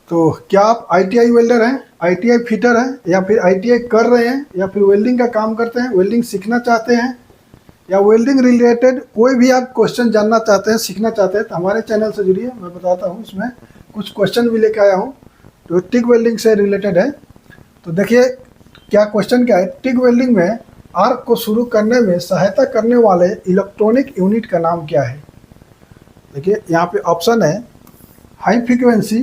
तो क्या आप आईटीआई वेल्डर हैं, आईटीआई फिटर हैं, या फिर आईटीआई कर रहे हैं, या फिर वेल्डिंग का काम करते हैं, वेल्डिंग सीखना चाहते हैं, या वेल्डिंग रिलेटेड कोई भी आप क्वेश्चन जानना चाहते हैं, सीखना चाहते हैं, तो हमारे चैनल से जुड़िए। मैं बताता हूँ, इसमें कुछ क्वेश्चन भी लेके आया हूँ जो टिक वेल्डिंग से रिलेटेड है। तो देखिए क्या क्वेश्चन क्या है। टिक वेल्डिंग में आर्क को शुरू करने में सहायता करने वाले इलेक्ट्रॉनिक यूनिट का नाम क्या है। देखिए यहाँ पे ऑप्शन है हाई फ्रीक्वेंसी